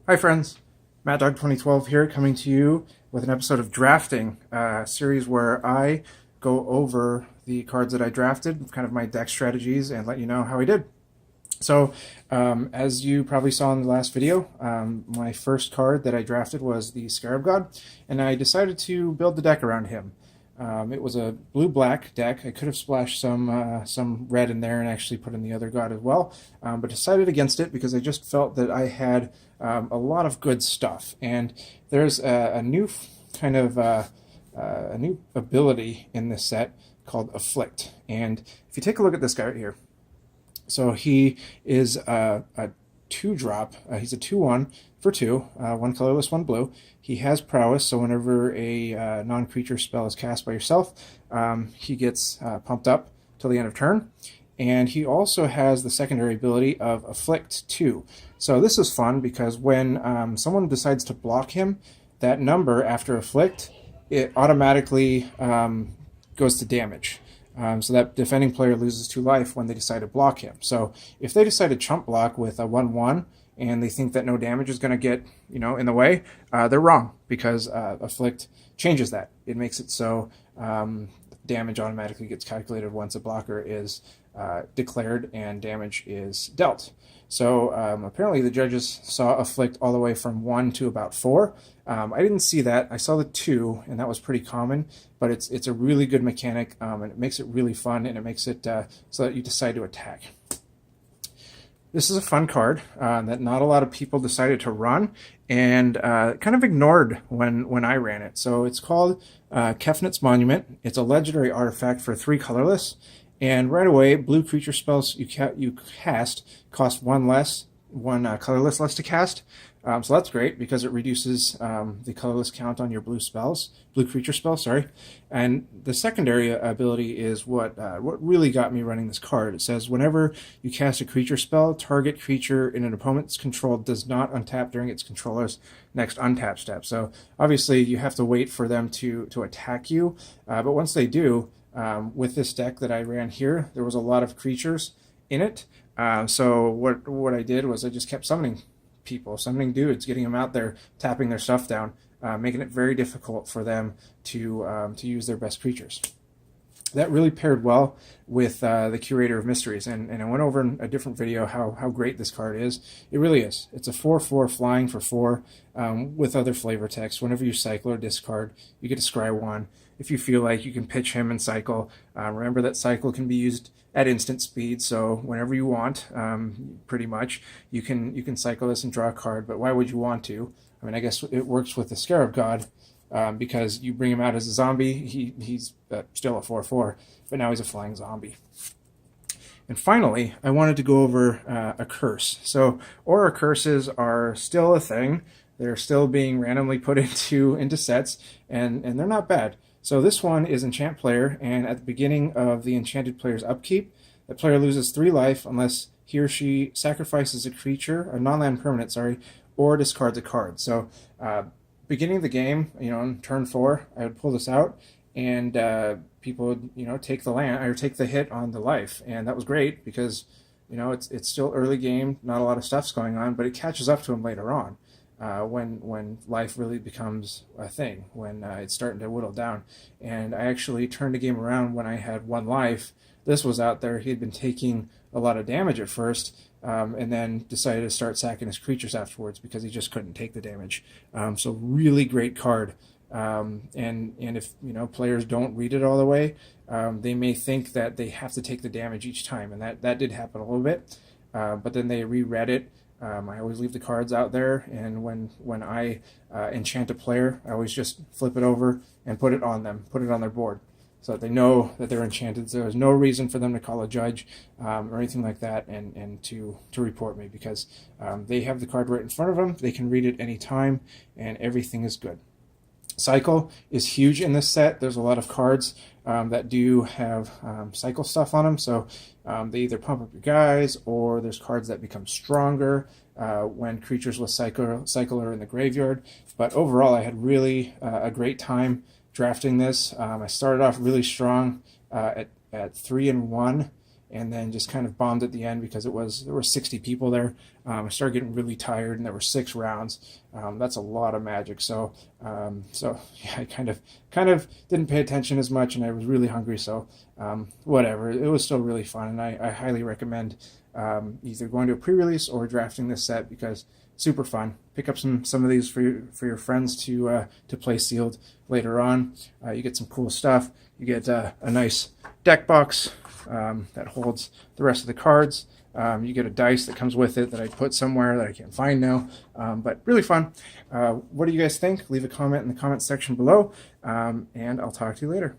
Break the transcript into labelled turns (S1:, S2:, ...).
S1: Hi friends, Matt Dog 2012 here, coming to you with an episode of Drafting, a series where I go over the cards that I drafted, kind of my deck strategies, and let you know how I did. So, as you probably saw in the last video, my first card that I drafted was the Scarab God, and I decided to build the deck around him. It was a blue-black deck. I could have splashed some red in there and actually put in the other god as well, but decided against it because I just felt that I had a lot of good stuff. And there's a new kind of a new ability in this set called Afflict. And if you take a look at this guy right here, so he is a 2-drop. He's a 2/1 for 2, 1 colorless, 1 blue. He has prowess, so whenever a non-creature spell is cast by yourself, he gets pumped up till the end of turn. And he also has the secondary ability of Afflict 2. So this is fun because when someone decides to block him, that number after Afflict, it automatically goes to damage. So that defending player loses 2 life when they decide to block him. So if they decide to chump block with a 1/1 and they think that no damage is going to get in the way, they're wrong, because Afflict changes that. It makes it so damage automatically gets calculated once a blocker is declared and damage is dealt. So apparently the judges saw Afflict all the way from 1 to about 4. I didn't see that. I saw the 2, and that was pretty common, but it's a really good mechanic, and it makes it really fun, and it makes it so that you decide to attack. This is a fun card that not a lot of people decided to run, and kind of ignored when I ran it. So it's called Kefnit's Monument. It's a legendary artifact for 3 colorless, and right away, blue creature spells you cast cost 1 colorless less to cast. So that's great because it reduces the colorless count on your blue creature spells, sorry. And the secondary ability is what really got me running this card. It says whenever you cast a creature spell, target creature in an opponent's control does not untap during its controller's next untap step. So obviously you have to wait for them to attack you, but once they do, with this deck that I ran here, there was a lot of creatures in it. So what I did was I just kept summoning dudes, getting them out there, tapping their stuff down, making it very difficult for them to use their best creatures. That really paired well with the Curator of Mysteries, and I went over in a different video how great this card is. It really is. It's a 4/4 flying for 4 with other flavor text. Whenever you cycle or discard, you get to scry 1. If you feel like you can pitch him and cycle, remember that cycle can be used at instant speed, so whenever you want, pretty much, you can cycle this and draw a card, but why would you want to? I mean, I guess it works with the Scarab God, because you bring him out as a zombie, he's still a 4/4, but now he's a flying zombie. And finally, I wanted to go over a curse. So aura curses are still a thing. They're still being randomly put into sets, and they're not bad. So this one is Enchant Player, and at the beginning of the enchanted player's upkeep, the player loses 3 life unless he or she sacrifices a creature, a non-land permanent, sorry, or discards a card. So beginning of the game, on turn 4, I would pull this out, and people would, take the land or take the hit on the life, and that was great because, it's still early game, not a lot of stuff's going on, but it catches up to them later on. When life really becomes a thing, when it's starting to whittle down. And I actually turned the game around when I had 1 life. This was out there. He had been taking a lot of damage at first, and then decided to start sacking his creatures afterwards because he just couldn't take the damage. So really great card. And if players don't read it all the way, they may think that they have to take the damage each time, and that did happen a little bit. But then they reread it. I always leave the cards out there, and when I enchant a player, I always just flip it over and put it on their board, so that they know that they're enchanted. So there's no reason for them to call a judge or anything like that, and to report me, because they have the card right in front of them. They can read it anytime, and everything is good. Cycle is huge in this set. There's a lot of cards that do have cycle stuff on them, so they either pump up your guys, or there's cards that become stronger when creatures with cycle are in the graveyard. But overall, I had really a great time drafting this. I started off really strong at 3-1, and then just kind of bombed at the end because there were 60 people there. I started getting really tired, and there were 6 rounds. That's a lot of Magic. So yeah, I kind of didn't pay attention as much, and I was really hungry. So whatever, it was still really fun, and I highly recommend either going to a pre-release or drafting this set because super fun. Pick up some of these for your friends to play sealed later on. You get some cool stuff. You get a nice deck box that holds the rest of the cards. You get a dice that comes with it that I put somewhere that I can't find now, but really fun. What do you guys think? Leave a comment in the comment section below, and I'll talk to you later.